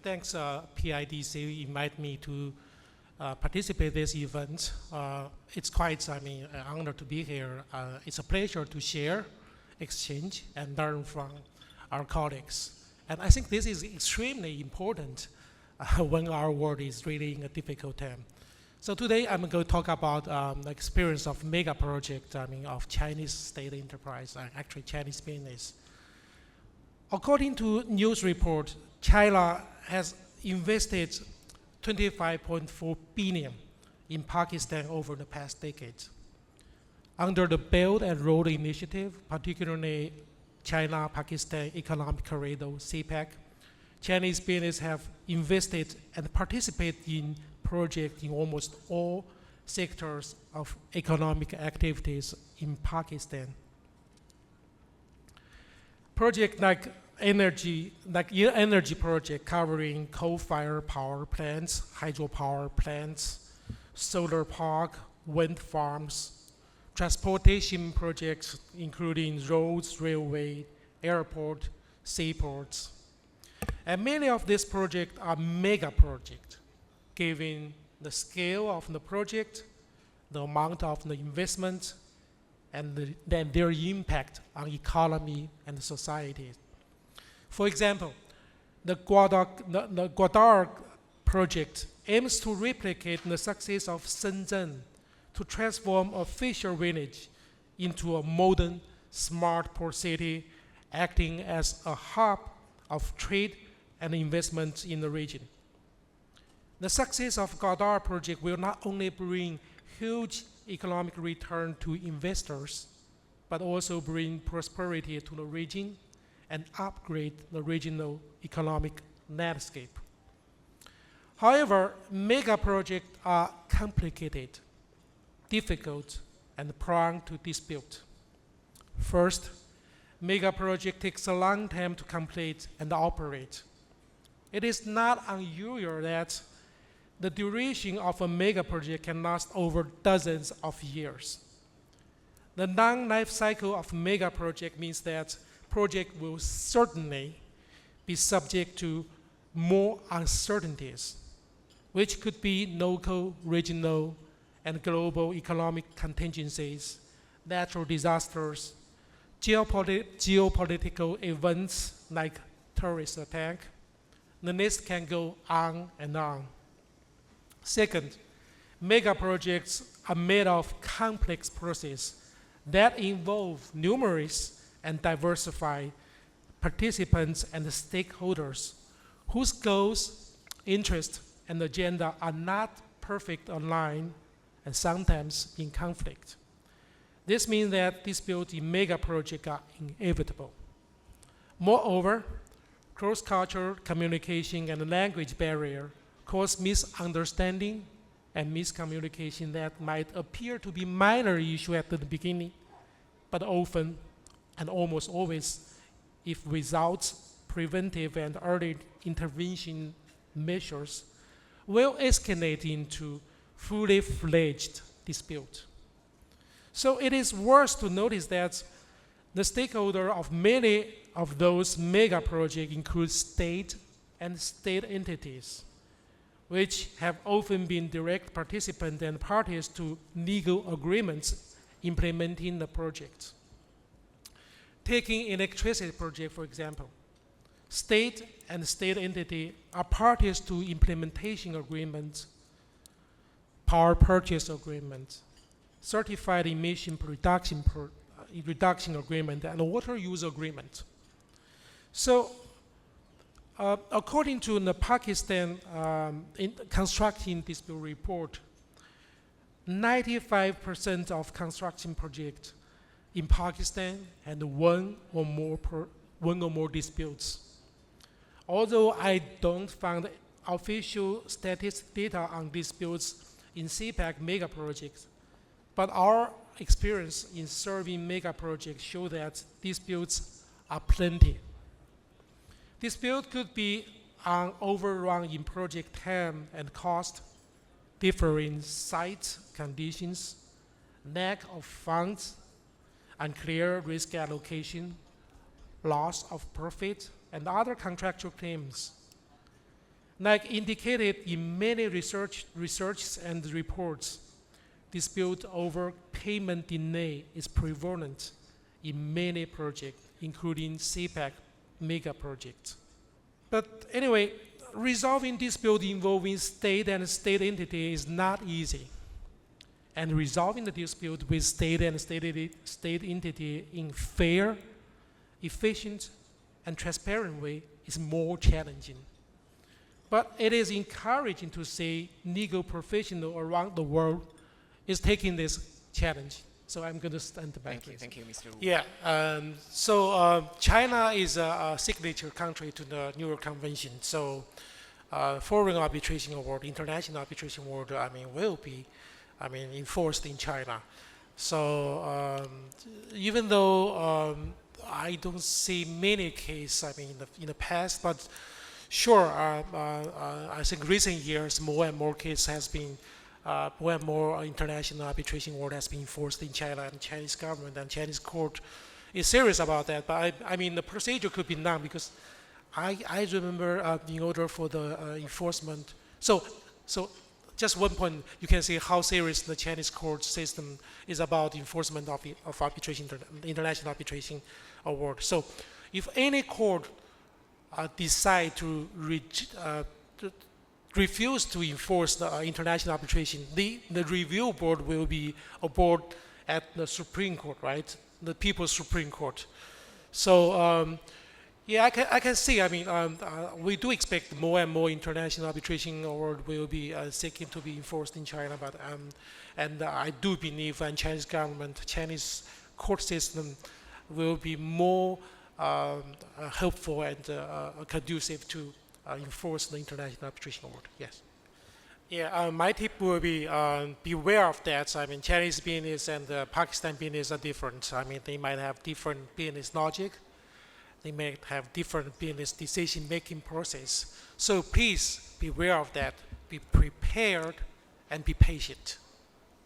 thanks PIDC invite me to participate this event. It's quite, an honor to be here. It's a pleasure to share, exchange, and learn from our colleagues. And I think this is extremely important when our world is really in a difficult time. So today I'm going to talk about the experience of mega project, of Chinese state enterprise, actually Chinese business. According to news report, China has invested 25.4 billion in Pakistan over the past decade. Under the Belt and Road Initiative, particularly China-Pakistan Economic Corridor, CPEC, Chinese business have invested and participated in projects in almost all sectors of economic activities in Pakistan. Projects like energy project covering coal-fired power plants, hydropower plants, solar park, wind farms, transportation projects including roads, railway, airport, seaports. And many of these projects are mega projects, given the scale of the project, the amount of the investment, and then their impact on economy and society. For example, the Gwadar project aims to replicate the success of Shenzhen to transform a fisher village into a modern, smart port city, acting as a hub of trade and investment in the region. The success of Gwadar project will not only bring huge economic return to investors, but also bring prosperity to the region and upgrade the regional economic landscape. However, mega projects are complicated, difficult, and prone to dispute. First, mega project takes a long time to complete and operate. It is not unusual that the duration of a mega project can last over dozens of years. The long life cycle of mega project means that project will certainly be subject to more uncertainties, which could be local, regional, and global economic contingencies, natural disasters, geopolitical events like terrorist attack. The list can go on and on. Second, mega projects are made of complex processes that involve numerous and diversified participants and stakeholders whose goals, interests, and agenda are not perfectly aligned and sometimes in conflict. This means that disputes in mega projects are inevitable. Moreover, cross-cultural communication and language barrier cause misunderstanding and miscommunication that might appear to be minor issues at the beginning, but often and almost always, if without preventive and early intervention measures, will escalate into fully fledged dispute. So it is worth to notice that the stakeholder of many of those mega projects include state and state entities, which have often been direct participants and parties to legal agreements implementing the project. Taking electricity project, for example, state and state entity are parties to implementation agreements, power purchase agreements, certified emission reduction agreement, and water use agreement. So, according to the Pakistan construction dispute report, 95% of construction projects in Pakistan had one or more disputes. Although I don't find official statistic data on disputes in CPEC mega projects, but our experience in serving mega projects show that disputes are plenty. Dispute could be on overrun in project time and cost, differing site conditions, lack of funds, unclear risk allocation, loss of profit, and other contractual claims. Like indicated in many researches and reports, dispute over payment delay is prevalent in many projects, including CPAC mega projects. But anyway, resolving dispute involving state and state entity is not easy. And resolving the dispute with state and state entity in fair, efficient, and transparent way is more challenging. But it is encouraging to see legal professionals around the world is taking this challenge. So I'm going to stand back. Thank you, Mr. Wu. Yeah, China is a signature country to the New York Convention. So foreign arbitration award, international arbitration award, will be, enforced in China. So even though I don't see many cases, in the past, but sure, I think recent years more and more cases has been, more and more international arbitration award has been enforced in China, and Chinese government and Chinese court is serious about that. But the procedure could be done because I remember in order for the enforcement. So just one point, you can see how serious the Chinese court system is about enforcement of arbitration, international arbitration award. So if any court decide to refuse to enforce the international arbitration, the review board will be a board at the Supreme Court, right? The People's Supreme Court. So yeah, I can see. We do expect more and more international arbitration award will be seeking to be enforced in China. But and I do believe the Chinese government, Chinese court system, will be more helpful and conducive to enforce the international arbitration award. Yes. Yeah, my tip will be beware of that. Chinese business and Pakistan business are different. They might have different business logic. They may have different business decision-making process. So please beware of that. Be prepared and be patient.